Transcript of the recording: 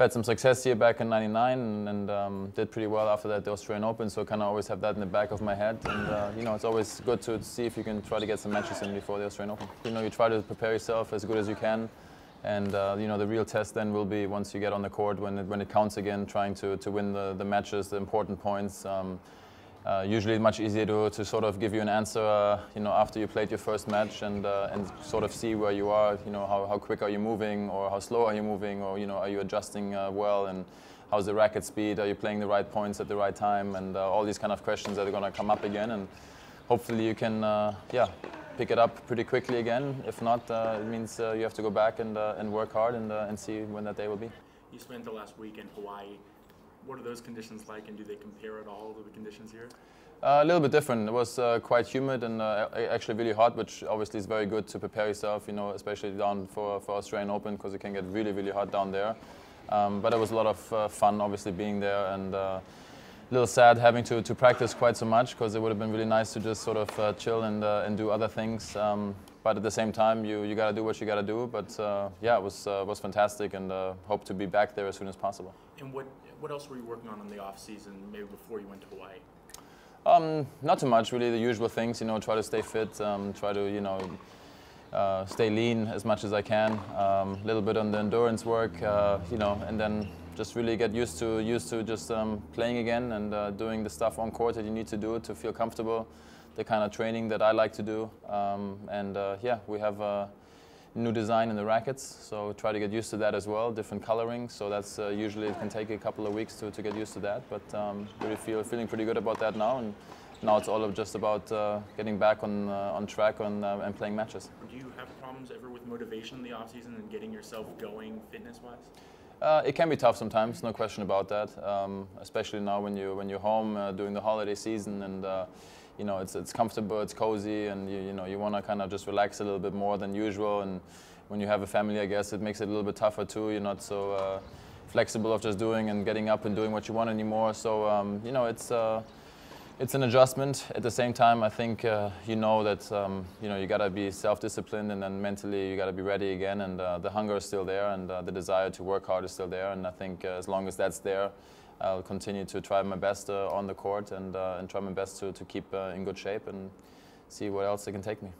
had some success here back in '99 and did pretty well after that, the Australian Open. So kind of always have that in the back of my head. And you know, it's always good to see if you can try to get some matches in before the Australian Open. You know, you try to prepare yourself as good as you can. And you know, the real test then will be once you get on the court, when it counts again, trying to win the matches, the important points. Usually much easier to sort of give you an answer, you know, after you played your first match and sort of see where you are. You know, how quick are you moving, or how slow are you moving, or you know, are you adjusting well, and how's the racket speed? Are you playing the right points at the right time? And all these kind of questions that are going to come up again, and hopefully you can, yeah, pick it up pretty quickly again. If not, it means you have to go back and work hard and see when that day will be. You spent the last week in Hawaii. What are those conditions like, and do they compare at all to the conditions here? A little bit different. It was quite humid and actually really hot, which obviously is very good to prepare yourself, you know, especially down for Australian Open, because it can get really, really hot down there. But it was a lot of fun, obviously, being there, and a little sad having to practice quite so much, because it would have been really nice to just sort of chill and do other things. But at the same time, you got to do what you got to do. But yeah, it was fantastic, and hope to be back there as soon as possible. And what else were you working on in the off season, maybe before you went to Hawaii? Not too much, really. The usual things, you know, try to stay fit, try to, you know, stay lean as much as I can. A little bit on the endurance work, you know, and then just really get used to just playing again and doing the stuff on court that you need to do to feel comfortable. The kind of training that I like to do, and yeah, we have a new design in the rackets, so try to get used to that as well. Different coloring, so that's usually it can take a couple of weeks to get used to that. But really feeling pretty good about that now, and now it's all just about getting back on track and playing matches. Do you have problems ever with motivation in the off season and getting yourself going fitness-wise? It can be tough sometimes, no question about that. Especially now when you're home during the holiday season, and you know, it's comfortable, it's cozy, and you know, you want to kind of just relax a little bit more than usual. And when you have a family, I guess it makes it a little bit tougher too. You're not so flexible of just doing and getting up and doing what you want anymore. So you know, it's an adjustment. At the same time, I think you know that you know, you got to be self-disciplined, and then mentally you got to be ready again. And the hunger is still there, and the desire to work hard is still there. And I think as long as that's there, I'll continue to try my best on the court and try my best to keep in good shape and see where else it can take me.